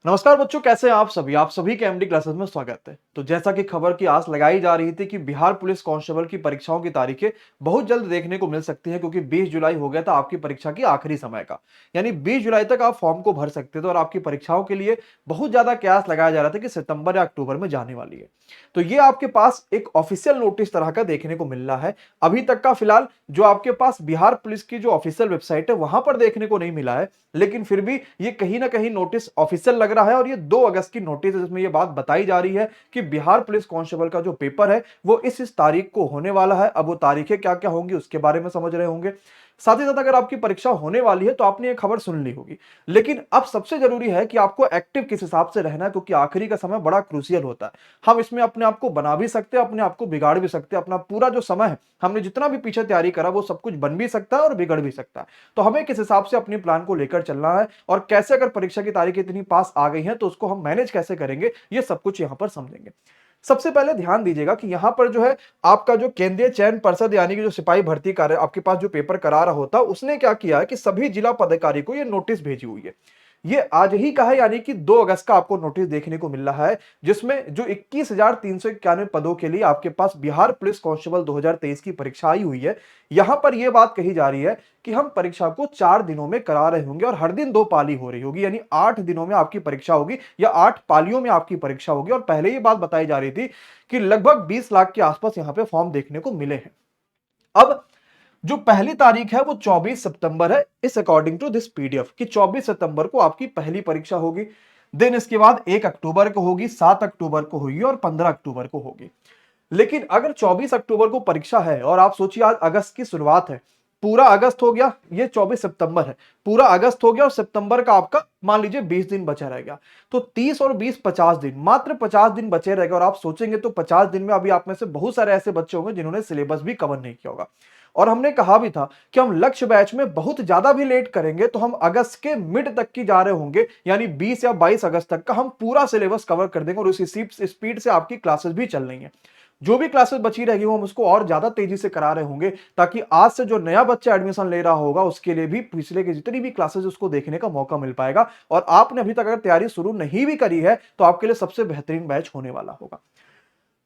नमस्कार बच्चों, कैसे हैं आप सभी के एमडी क्लासेस में स्वागत है। तो जैसा कि खबर की आस लगाई जा रही थी कि बिहार पुलिस कांस्टेबल की परीक्षाओं की तारीखें बहुत जल्द देखने को मिल सकती हैं, क्योंकि 20 जुलाई हो गया था आपकी परीक्षा की आखिरी समय का। यानी 20 जुलाई तक आप फॉर्म को भर सकते थे और आपकी परीक्षाओं के लिए बहुत ज्यादा कयास लगाया जा रहा था कि सितंबर या अक्टूबर में जाने वाली है। तो ये आपके पास एक ऑफिशियल नोटिस तरह का देखने को मिल रहा है। अभी तक का फिलहाल जो आपके पास बिहार पुलिस की जो ऑफिशियल वेबसाइट है वहां पर देखने को नहीं मिला है, लेकिन फिर भी ये कहीं ना कहीं नोटिस ऑफिशियल लग रहा है और ये 2 अगस्त की नोटिस है, जिसमें ये बात बताई जा रही है कि बिहार पुलिस कांस्टेबल का जो पेपर है वो इस तारीख को होने वाला है। अब वो तारीखें क्या क्या होंगी उसके बारे में समझ रहे होंगे। साथ ही साथ अगर आपकी परीक्षा होने वाली है तो आपने ये खबर सुन ली होगी, लेकिन अब सबसे जरूरी है कि आपको एक्टिव किस हिसाब से रहना है, क्योंकि आखिरी का समय बड़ा क्रूसियल होता है। हम इसमें अपने आप को बना भी सकते हैं, अपने आप को बिगाड़ भी सकते हैं। अपना पूरा जो समय है, हमने जितना भी पीछे तैयारी करा वो सब कुछ बन भी सकता है और बिगड़ भी सकता है। तो हमें किस हिसाब से अपनी प्लान को लेकर चलना है और कैसे, अगर परीक्षा की तारीखें इतनी पास आ गई हैं तो उसको हम मैनेज कैसे करेंगे, ये सब कुछ यहां पर समझेंगे। सबसे पहले ध्यान दीजिएगा कि यहां पर जो है आपका जो केंद्रीय चयन पर्षद यानी कि जो सिपाही भर्ती कार्य आपके पास जो पेपर करा रहा होता, उसने क्या किया है कि सभी जिला पदाधिकारी को ये नोटिस भेजी हुई है। ये आज ही का है, यानी कि 2 अगस्त का आपको नोटिस देखने को मिल रहा है, जिसमें जो 21,391 पदों के लिए आपके पास बिहार पुलिस कांस्टेबल 2023 की परीक्षा आई हुई है। यहां पर यह बात कही जा रही है कि हम परीक्षा को 4 दिनों में करा रहे होंगे और हर दिन 2 पाली हो रही होगी, यानी 8 दिनों में आपकी परीक्षा होगी या 8 पालियों में आपकी परीक्षा होगी। और पहले ये बात बताई जा रही थी कि लगभग 20 लाख के आसपास यहां पे फॉर्म देखने को मिले हैं। अब जो पहली तारीख है वो 24 सितंबर है, इस अकॉर्डिंग टू दिस पीडीएफ, कि 24 सितंबर को आपकी पहली परीक्षा होगी। देन इसके बाद 1 अक्टूबर को होगी, 7 अक्टूबर को होगी और 15 अक्टूबर को होगी। लेकिन अगर 24 अक्टूबर को परीक्षा है और आप सोचिए आज अगस्त की शुरुआत है, पूरा अगस्त हो गया, ये 24 सितंबर है, पूरा अगस्त हो गया और सितंबर का आपका मान लीजिए 20 दिन बचा रह गया, तो 30 और 20 50 दिन, मात्र 50 दिन बचे रहेगा। और आप सोचेंगे तो 50 दिन में अभी आप में से बहुत सारे ऐसे बच्चे होंगे जिन्होंने सिलेबस भी कवर नहीं किया होगा। और हमने कहा भी था कि हम लक्ष्य बैच में बहुत ज्यादा भी लेट करेंगे तो हम अगस्त के मिड तक की जा रहे होंगे, यानी 20 या 22 अगस्त तक का हम पूरा सिलेबस कवर कर देंगे और उसी स्पीड से आपकी क्लासेस भी चल रही हैं। जो भी क्लासेस बची रहेगी वो हम उसको और ज्यादा तेजी से करा रहे होंगे, ताकि आज से जो नया बच्चा एडमिशन ले रहा होगा उसके लिए भी पिछले की जितनी भी क्लासेस उसको देखने का मौका मिल पाएगा। और आपने अभी तक अगर तैयारी शुरू नहीं भी करी है तो आपके लिए सबसे बेहतरीन बैच होने वाला होगा।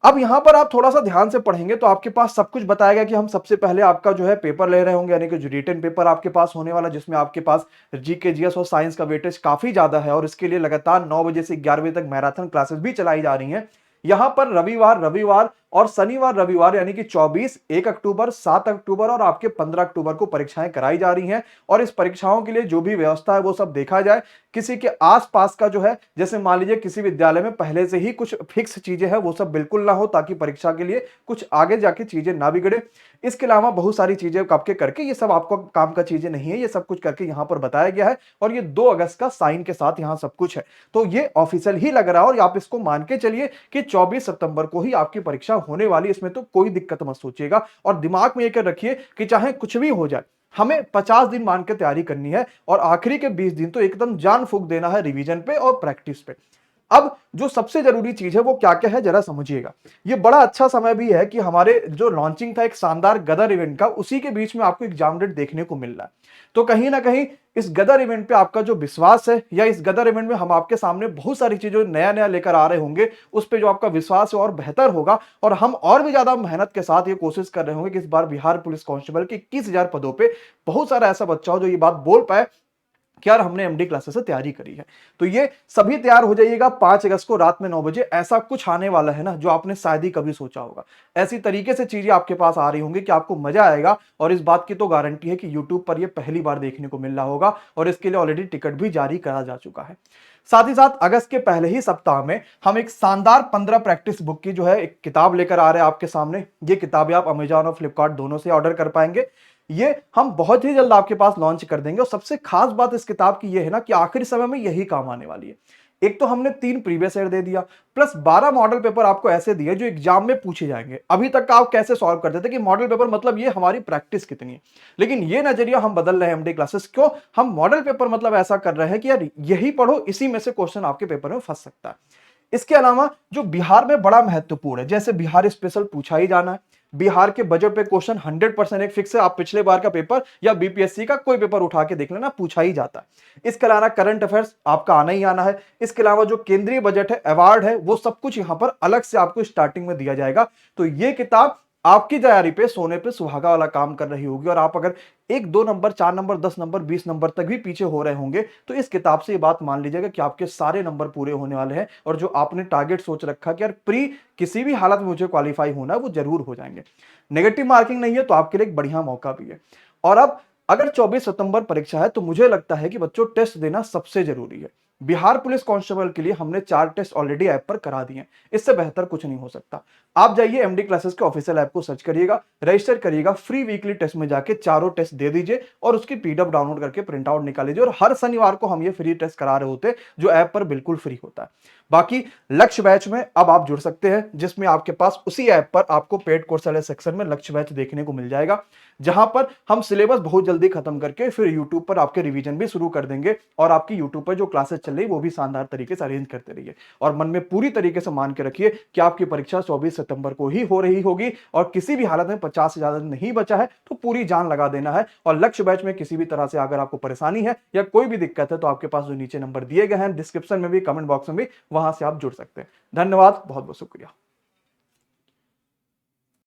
अब यहां पर आप थोड़ा सा ध्यान से पढ़ेंगे तो आपके पास सब कुछ बताया गया कि हम सबसे पहले आपका जो है पेपर ले रहे होंगे, यानी कि जो रिटन पेपर आपके पास होने वाला, जिसमें आपके पास जीके जीएस और साइंस का वेटेज काफी ज्यादा है और इसके लिए लगातार 9 बजे से 11 बजे तक मैराथन क्लासेस भी चलाई जा रही हैं। यहां पर रविवार रविवार और शनिवार रविवार यानी कि 24, 1 अक्टूबर, 7 अक्टूबर और आपके 15 अक्टूबर को परीक्षाएं कराई जा रही हैं। और इस परीक्षाओं के लिए जो भी व्यवस्था है वो सब देखा जाए। किसी के आसपास का जो है, जैसे मान लीजिए किसी विद्यालय में पहले से ही कुछ फिक्स चीजें हैं, वो सब बिल्कुल ना हो, ताकि परीक्षा के लिए कुछ आगे जाके चीजें ना बिगड़े। इसके अलावा बहुत सारी चीजें आपके करके, ये सब आपको काम का चीजें नहीं है, ये सब कुछ करके यहां पर बताया गया है और ये 2 अगस्त का साइन के साथ यहां सब कुछ है। तो ये ऑफिशियल ही लग रहा है और आप इसको मान के चलिए कि 24 सितंबर को ही आपकी परीक्षा होने वाली, इसमें तो कोई दिक्कत मत सोचिएगा। और दिमाग में ये कर रखिए कि चाहे कुछ भी हो जाए, हमें 50 दिन मान के तैयारी करनी है और आखिरी के 20 दिन तो एकदम जान फूंक देना है रिवीजन पे और प्रैक्टिस पे। अब जो सबसे जरूरी चीज है वो क्या क्या है जरा समझिएगा। ये बड़ा अच्छा समय भी है कि हमारे जो लॉन्चिंग था एक शानदार गदर इवेंट का, उसी के बीच में आपको एग्जाम डेट देखने को मिल रहा है। तो कहीं ना कहीं इस गदर इवेंट पे आपका जो विश्वास है, या इस गदर इवेंट में हम आपके सामने बहुत सारी चीजें नया नया लेकर आ रहे होंगे, उस पे जो आपका विश्वास है और बेहतर होगा। और हम और भी ज्यादा मेहनत के साथ ये कोशिश कर रहे होंगे कि इस बार बिहार पुलिस कांस्टेबल के 21,000 पदों पे बहुत सारा ऐसा बच्चा हो जो ये बात बोल पाए कि यार हमने एमडी क्लासेस से तैयारी करी है। तो ये सभी तैयार हो जाइएगा, 5 अगस्त को रात में 9 बजे ऐसा कुछ आने वाला है ना जो आपने शायद ही कभी सोचा होगा। ऐसी तरीके से चीजें आपके पास आ रही होंगी कि आपको मजा आएगा। और इस बात की तो गारंटी है कि यूट्यूब पर ये पहली बार देखने को मिल रहा होगा और इसके लिए ऑलरेडी टिकट भी जारी करा जा चुका है। साथ ही साथ अगस्त के पहले ही सप्ताह में हम एक शानदार 15 प्रैक्टिस बुक की जो है एक किताब लेकर आ रहे हैं आपके सामने। ये किताबें आप अमेजॉन और फ्लिपकार्ट दोनों से ऑर्डर कर पाएंगे। ये हम बहुत ही जल्द आपके पास लॉन्च कर देंगे और सबसे खास बात इस किताब की ये है ना कि आखिरी समय में यही काम आने वाली है। एक तो हमने 3 प्रीवियस ईयर दे दिया, प्लस 12 मॉडल पेपर आपको ऐसे दिए जो एग्जाम में पूछे जाएंगे। अभी तक आप कैसे सॉल्व करते थे कि मॉडल पेपर मतलब ये हमारी प्रैक्टिस कितनी है, लेकिन ये नजरिया हम बदल रहे हैं एमडी क्लासेस। क्यों? हम मॉडल पेपर मतलब ऐसा कर रहे हैं कि यार यही पढ़ो, इसी में से क्वेश्चन आपके पेपर में फंस सकता है। इसके अलावा जो बिहार में बड़ा महत्वपूर्ण है, जैसे बिहार स्पेशल पूछा ही जाना है, बिहार के बजट पे क्वेश्चन 100% एक फिक्स है। आप पिछले बार का पेपर या बीपीएससी का कोई पेपर उठा के देख लेना, पूछा ही जाता है। इसके अलावा करंट अफेयर्स आपका आना ही आना है। इसके अलावा जो केंद्रीय बजट है, अवार्ड है, वो सब कुछ यहां पर अलग से आपको स्टार्टिंग में दिया जाएगा। तो ये किताब आपकी तैयारी पे सोने पे सुहागा वाला काम कर रही होगी। और आप अगर 1 2 नंबर, 4 नंबर, 10 नंबर, 20 नंबर तक भी पीछे हो रहे होंगे तो इस किताब से ये बात मान लीजिएगा कि आपके सारे नंबर पूरे होने वाले हैं। और जो आपने टारगेट सोच रखा कि यार प्री किसी भी हालत में मुझे क्वालिफाई होना है, वो जरूर हो जाएंगे। नेगेटिव मार्किंग नहीं है तो आपके लिए एक बढ़िया मौका भी है। और अब अगर 24 सितंबर परीक्षा है तो मुझे लगता है कि बच्चों टेस्ट देना सबसे जरूरी है। बिहार पुलिस कांस्टेबल के लिए हमने 4 टेस्ट ऑलरेडी ऐप पर करा दिए हैं। इससे बेहतर कुछ नहीं हो सकता। आप जाइए एमडी क्लासेस के ऑफिशियल ऐप को सर्च करिएगा, रजिस्टर करिएगा, फ्री वीकली टेस्ट में जाके चारों टेस्ट दे दीजिए और उसकी पीडीएफ डाउनलोड करके प्रिंट आउट निकाल लीजिए। और हर शनिवार को हम ये फ्री टेस्ट करा रहे होते हैं जो ऐप पर बिल्कुल फ्री होता है। बाकी लक्ष्य बैच में अब आप जुड़ सकते हैं, जिसमें आपके पास उसी ऐप पर आपको पेड कोर्स वाले सेक्शन में लक्ष्य बैच देखने को मिल जाएगा, जहां पर हम सिलेबस बहुत जल्दी खत्म करके फिर यूट्यूब पर आपके रिवीजन भी शुरू कर देंगे। और आपकी यूट्यूब पर जो क्लासेस चल रही है वो भी शानदार तरीके से अरेंज करते रहिए। और मन में पूरी तरीके से मान के रखिए कि आपकी परीक्षा 24 सितंबर को ही हो रही होगी और किसी भी हालत में 50 से ज्यादा नहीं बचा है तो पूरी जान लगा देना है। और लक्ष्य बैच में किसी भी तरह से अगर आपको परेशानी है या कोई भी दिक्कत है तो आपके पास जो नीचे नंबर दिए गए हैं डिस्क्रिप्शन में भी, कमेंट बॉक्स में भी, वहां से आप जुड़ सकते हैं। धन्यवाद, बहुत बहुत शुक्रिया।